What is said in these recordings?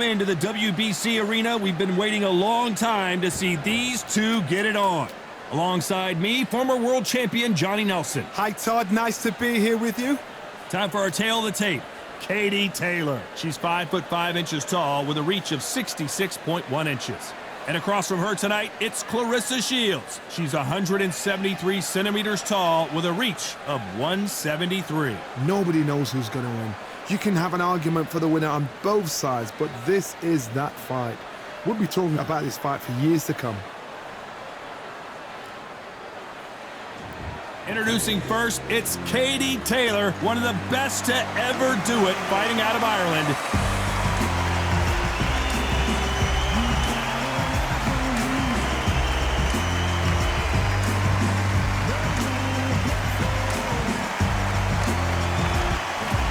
Into the WBC arena, we've been waiting a long time to see these two get it on. Alongside me, former world champion Johnny Nelson. Hi Todd, nice to be here with you. Time for our tale of the tape. Katie Taylor. She's 5'5" tall with a reach of 66.1 inches. And across from her tonight, it's Clarissa Shields. She's 173 centimeters tall with a reach of 173. Nobody knows who's going to win. You can have an argument for the winner on both sides, but this is that fight. We'll be talking about this fight for years to come. Introducing first, it's Katie Taylor, one of the best to ever do it, fighting out of Ireland.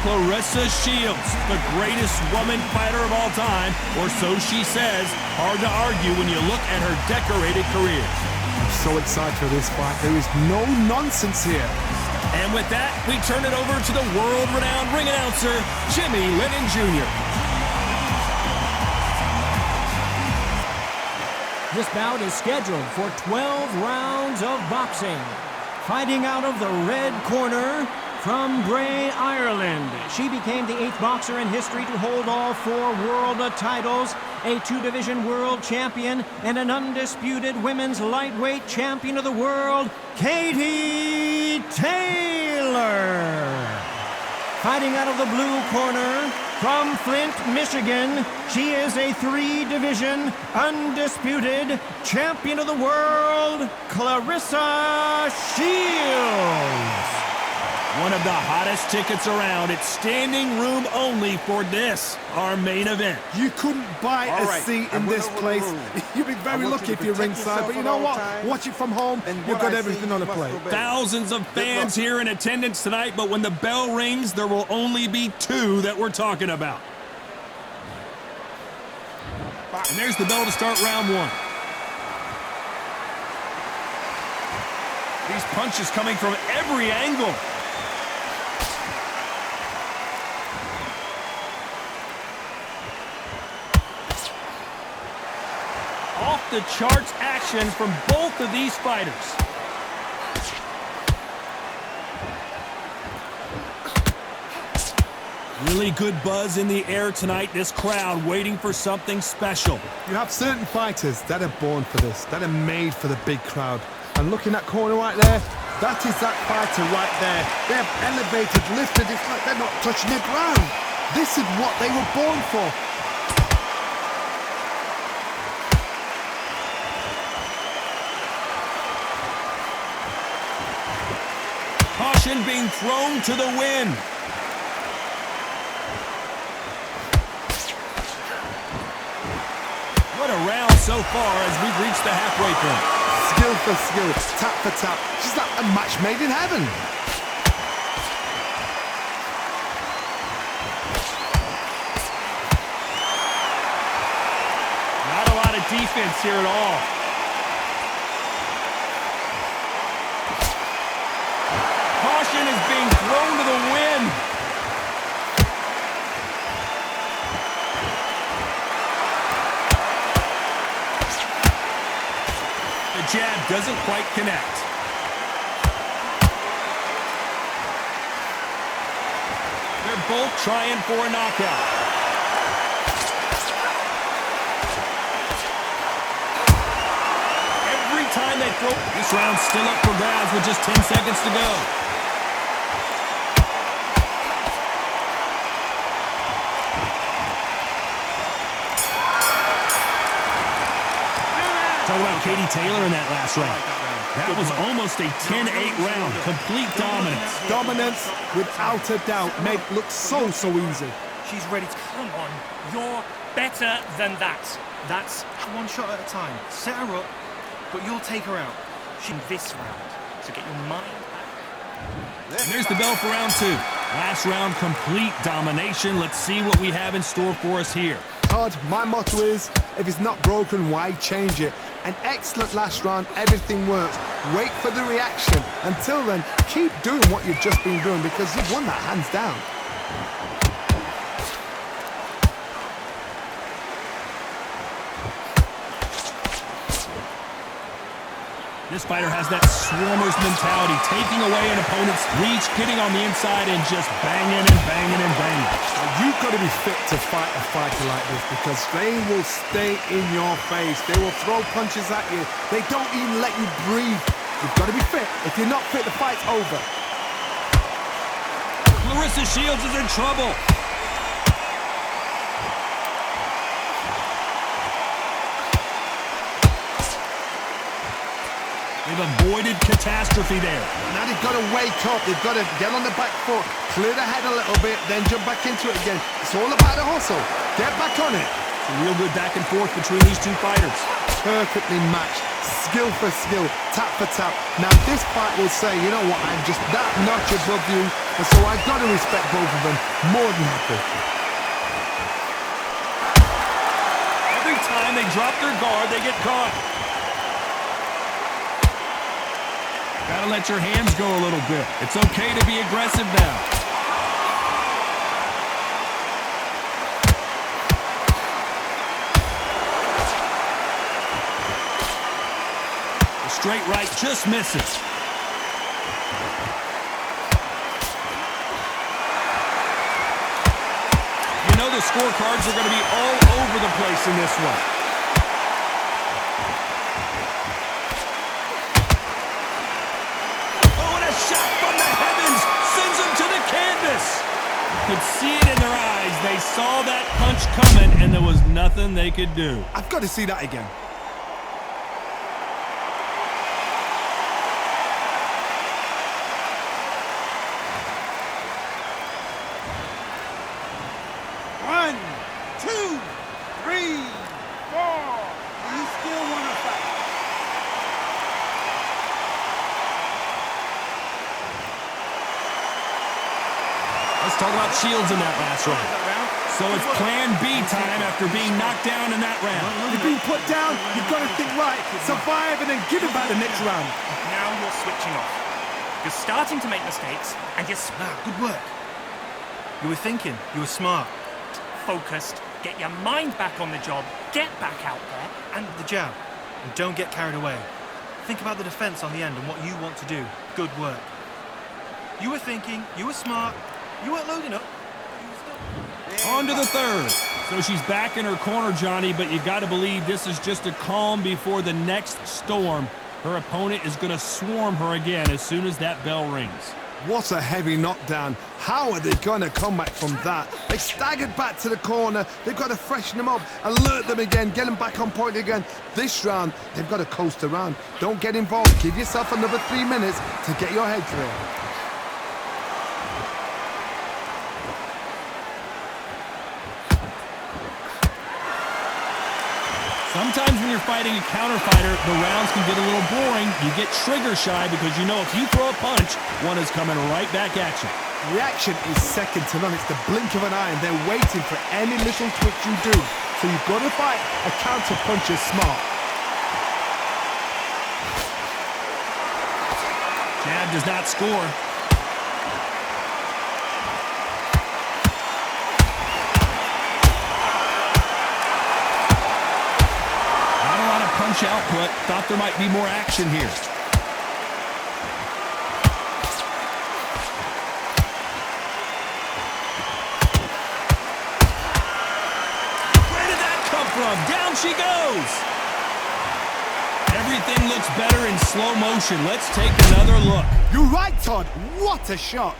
Clarissa Shields, the greatest woman fighter of all time, or so she says. Hard to argue when you look at her decorated career. I'm so excited for this fight. There is no nonsense here. And with that, we turn it over to the world-renowned ring announcer, Jimmy Lennon Jr. This bout is scheduled for 12 rounds of boxing. Fighting out of the red corner, from Bray, Ireland, she became the 8th boxer in history to hold all 4 world titles, a 2-division world champion, and an undisputed women's lightweight champion of the world, Katie Taylor. Fighting out of the blue corner, from Flint, Michigan, she is a 3-division, undisputed champion of the world, Clarissa Shields. One of the hottest tickets around. It's standing room only for this, our main event. You couldn't buy a seat in this place. You'd be very lucky if you're ringside, but you know what? Watch it from home, you've got everything on a plate. Thousands of fans here in attendance tonight, but when the bell rings, there will only be 2 that we're talking about. And there's the bell to start round 1. These punches coming from every angle. The charts action from both of these fighters. Really good buzz in the air tonight. This crowd waiting for something special. You have certain fighters that are born for this, that are made for the big crowd. And looking at corner right there, that is that fighter right there. They have elevated, lifted, it's like they're not touching the ground. This is what they were born for. Caution being thrown to the wind. What a round so far as we've reached the halfway point. Skill for skill, tap for tap. She's like a match made in heaven. Not a lot of defense here at all. Caution is being thrown to the wind. The jab doesn't quite connect. They're both trying for a knockout. Every time they throw... This round's still up for grabs with just 10 seconds to go. Talk about Katie Taylor in that last round. That was almost a 10-8 round. Complete dominance. Dominance, without a doubt, make it look so easy. She's ready to... Come on, you're better than that. That's one shot at a time. Set her up, but you'll take her out. She's in this round, so get your mind back. And there's the bell for round 2. Last round, complete domination. Let's see what we have in store for us here. Todd, my motto is, if it's not broken, why change it? An excellent last round, everything works. Wait for the reaction. Until then, keep doing what you've just been doing because you've won that hands down. This fighter has that swarmer's mentality, taking away an opponent's reach, getting on the inside, and just banging and banging and banging. You've got to be fit to fight a fighter like this because they will stay in your face. They will throw punches at you. They don't even let you breathe. You've got to be fit. If you're not fit, the fight's over. Clarissa Shields is in trouble. They've avoided catastrophe there. Now they've got to wake up. They've got to get on the back foot, clear the head a little bit, then jump back into it again. It's all about the hustle. Get back on it. It's a real good back and forth between these two fighters. Perfectly matched. Skill for skill, tap for tap. Now this fight will say, you know what, I'm just that notch above you, and so I've got to respect both of them. More than happy. Every time they drop their guard, they get caught. Gotta let your hands go a little bit. It's okay to be aggressive now. The straight right just misses. You know the scorecards are going to be all over the place in this one. Could see it in their eyes. They saw that punch coming, and there was nothing they could do. I've got to see that again. One, two, three, four. Do you still want to fight? Let's talk about Shields in that last round. So it's plan B time after being knocked down in that round. You've been put down, you've got to think right, survive and then give it back the next round. Now you're switching off. You're starting to make mistakes, and you're Good work. You were thinking, you were smart. Focused, get your mind back on the job, get back out there, and The jab, and don't get carried away. Think about the defense on the end and what you want to do. Good work. You were thinking, you were smart, you weren't loading up. On to the third. So she's back in her corner, Johnny, but you got to believe this is just a calm before the next storm. Her opponent is going to swarm her again as soon as that bell rings. What a heavy knockdown. How are they going to come back from that? They staggered back to the corner. They've got to freshen them up, alert them again, get them back on point again. This round, they've got to coast around. Don't get involved. Give yourself another 3 minutes to get your head clear. Sometimes when you're fighting a counter fighter, the rounds can get a little boring. You get trigger shy because you know if you throw a punch, one is coming right back at you. Reaction is second to none. It's the blink of an eye, and they're waiting for any little twitch you do. So you've got to fight a counter puncher smart. Jab does not score. Output. Thought there might be more action here. Where did that come from? Down she goes. Everything looks better in slow motion. Let's take another look. You're right, Todd. What a shot.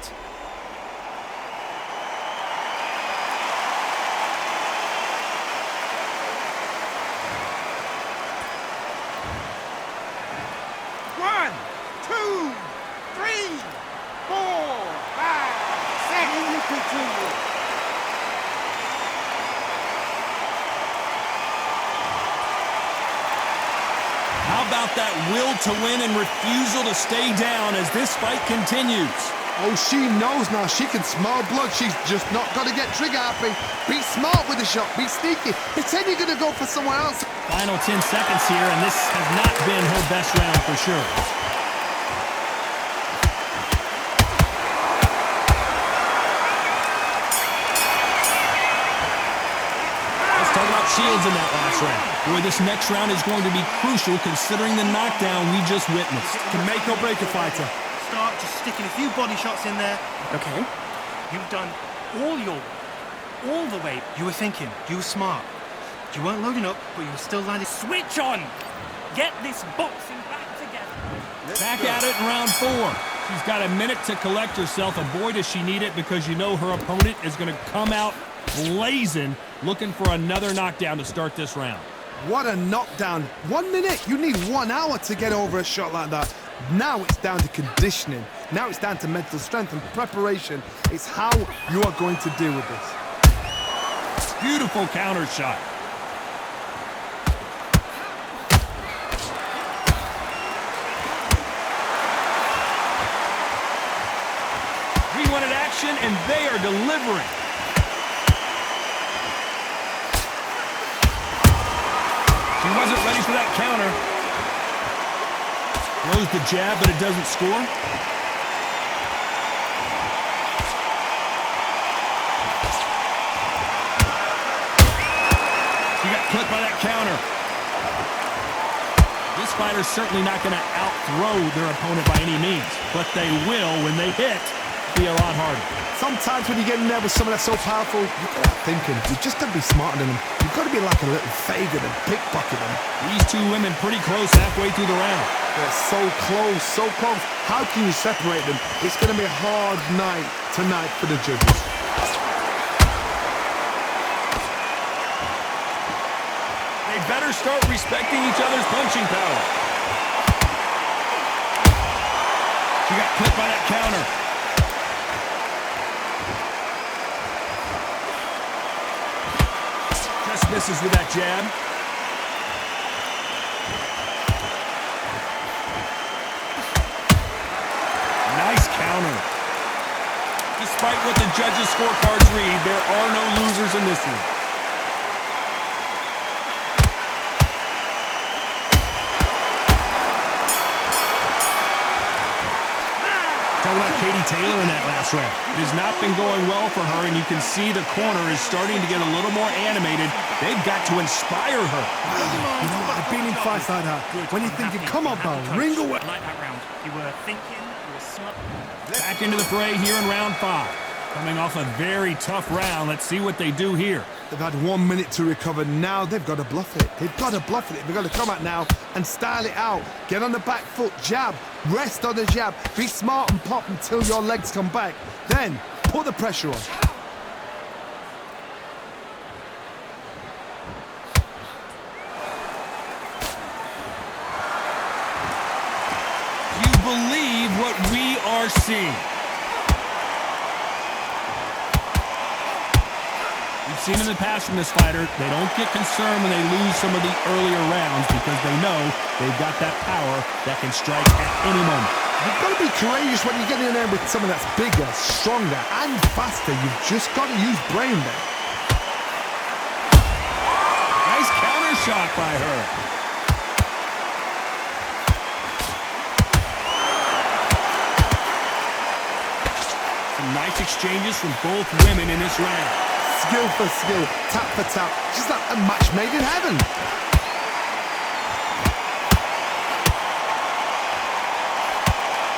How about that will to win and refusal to stay down as this fight continues? Oh, she knows now. She can smell blood. She's just not got to get trigger happy. Be smart with the shot. Be sneaky. Pretend you're going to go for someone else. Final 10 seconds here, and this has not been her best round for sure. Shields in that last round. Boy, this next round is going to be crucial considering the knockdown we just witnessed. Can make or break a fighter. Start just sticking a few body shots in there. Okay. You've done all your work. All the way. You were thinking. You were smart. You weren't loading up, but you were still landing. Switch on! Get this boxing back together. Back at it in round 4. She's got a minute to collect herself, and boy, does she need it because you know her opponent is going to come out blazing, looking for another knockdown to start this round. What a knockdown. 1 minute. You need 1 hour to get over a shot like that. Now it's down to conditioning. Now it's down to mental strength and preparation. It's how you are going to deal with this. Beautiful counter shot. We wanted action, and they are delivering. She wasn't ready for that counter. Throws the jab, but it doesn't score. She got clipped by that counter. This fighter's certainly not going to out-throw their opponent by any means, but they will, when they hit, be a lot harder. Sometimes when you get in there with someone that's so powerful, you've got to start thinking. You've just got to be smarter than them. You've got to be like a little faggot and pickpocket them. These two women pretty close halfway through the round. They're so close, so close. How can you separate them? It's going to be a hard night tonight for the judges. They better start respecting each other's punching power. She got clipped by that counter. Just misses with that jab. Nice counter. Despite what the judges' scorecards read, there are no losers in this one. Talking about Katie Taylor in that last round. It has not been going well for her, and you can see the corner is starting to get a little more animated. They've got to inspire her. You know, I've been in fights like that. When you're thinking, come on, pal, ring away. Like that round. You were thinking, you were smart. Back into the fray here in round 5. Coming off a very tough round. Let's see what they do here. They've had 1 minute to recover. Now they've got to bluff it. They've got to bluff it. They've got to come out now and style it out. Get on the back foot, jab, rest on the jab. Be smart and pop until your legs come back. Then put the pressure on. You believe what we are seeing. We've seen in the past from this fighter, they don't get concerned when they lose some of the earlier rounds because they know they've got that power that can strike at any moment. You've got to be courageous when you get in there with someone that's bigger, stronger, and faster. You've just got to use brain there. Nice counter shot by her. Some nice exchanges from both women in this round. Skill for skill, tap for tap. Just like a match made in heaven.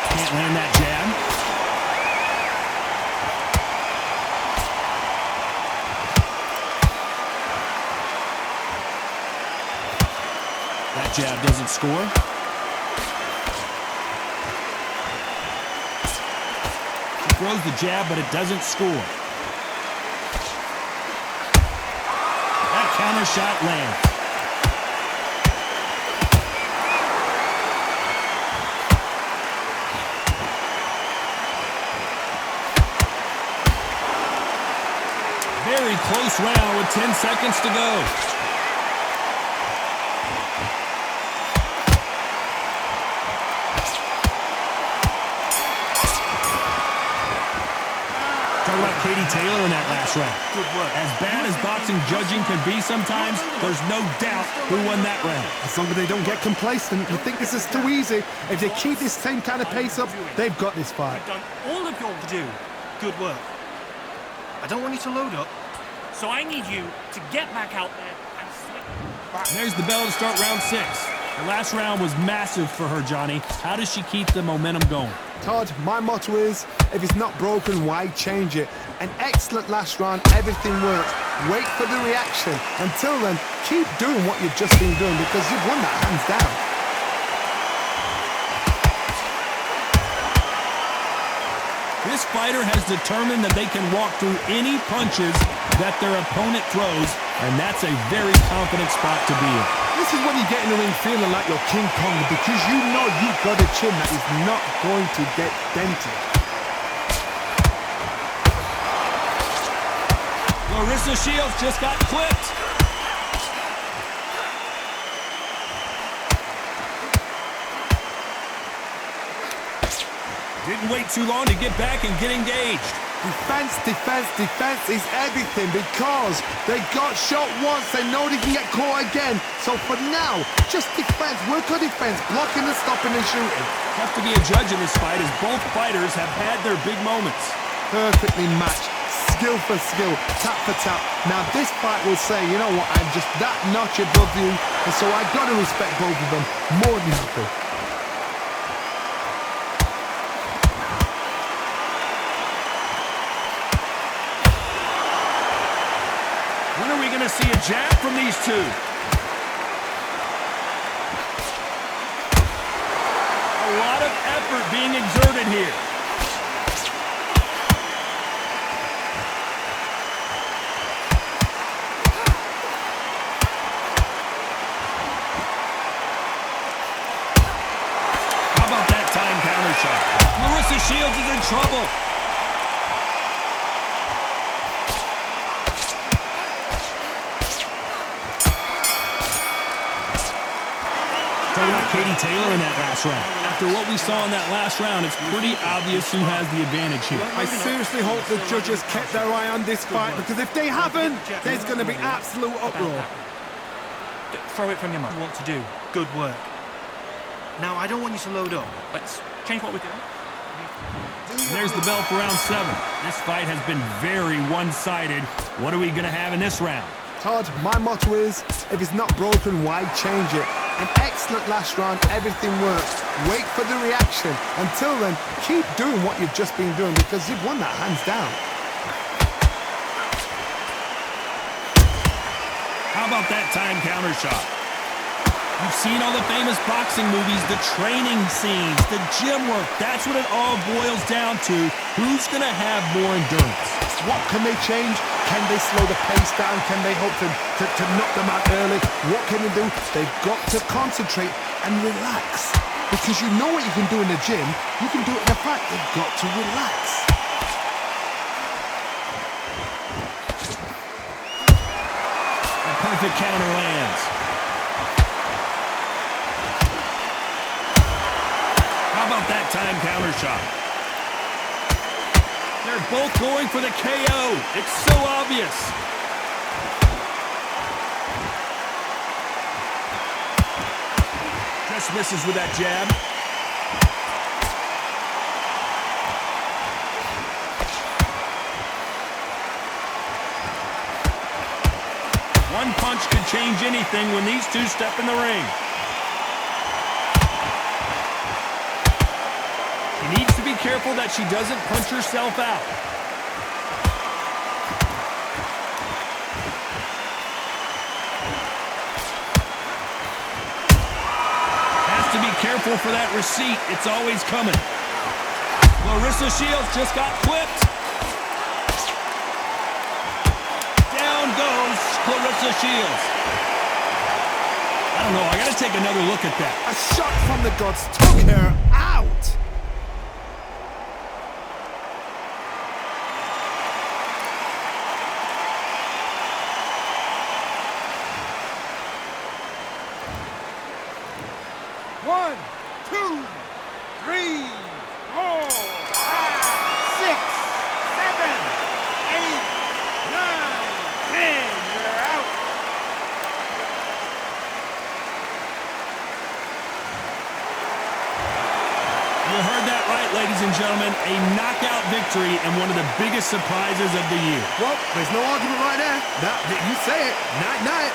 Can't land that jab. That jab doesn't score. She throws the jab, but it doesn't score. Counter shot lands. Very close round with 10 seconds to go. Talk about Katie Taylor in that last round. Good work. As bad as boxing judging can be sometimes, there's no doubt who won that round. As long as they don't get complacent, you think this is too easy. If they keep this same kind of pace up, they've got this fight. You've done all of your Do. Good work. I don't want you to load up. So I need you to get back out there and There's the bell to start round 6. The last round was massive for her, Johnny. How does she keep the momentum going? Todd, my motto is, if it's not broken, why change it? An excellent last round, everything works. Wait for the reaction. Until then, keep doing what you've just been doing because you've won that hands down. This fighter has determined that they can walk through any punches that their opponent throws, and that's a very confident spot to be in. This is when you get in the ring feeling like you're King Kong because you know you've got a chin that is not going to get dented. Clarissa Shields just got clipped. Didn't wait too long to get back and get engaged. Defense, defense, defense is everything because they got shot once, they know they can get caught again. So for now, just defense, work on defense, blocking and stopping and shooting. Tough to be a judge in this fight as both fighters have had their big moments. Perfectly matched, skill for skill, tap for tap. Now this fight will say, you know what, I'm just that notch above you, and so I got to respect both of them more than happy. When are we going to see a jab from these two? A lot of effort being exerted here. How about that time counter shot? Clarissa Shields is in trouble. Talking about Katie Taylor in that last round. After what we saw in that last round, it's pretty obvious who has the advantage here. I seriously hope the judges kept their eye on this fight because if they haven't, there's going to be absolute uproar. Throw it from your mind. You want to do good work. Now, I don't want you to load up. Let's change what we're doing. There's the bell for round 7. This fight has been very one-sided. What are we going to have in this round? Todd, my motto is, if it's not broken, why change it? An excellent last round, everything works. Wait for the reaction. Until then, keep doing what you've just been doing because you've won that hands down. How about that time counter shot? You've seen all the famous boxing movies, the training scenes, the gym work. That's what it all boils down to. Who's going to have more endurance? What can they change? Can they slow the pace down? Can they hope to knock them out early? What can they do? They've got to concentrate and relax. Because you know what you can do in the gym, you can do it in the fight. They've got to relax. A perfect counter lands. How about that time counter shot? They're both going for the KO. It's so obvious. Just misses with that jab. One punch could change anything when these two step in the ring. She needs to be careful that she doesn't punch herself out. Has to be careful for that receipt. It's always coming. Clarissa Shields just got clipped. Down goes Clarissa Shields. I don't know. I got to take another look at that. A shot from the gods took her out. One, two, three, 4, 5, 6, 7, 8, 9, 10. You're out. You heard that right, ladies and gentlemen. A knockout victory and one of the biggest surprises of the year. Well, there's no argument right there. You say it. Night, night.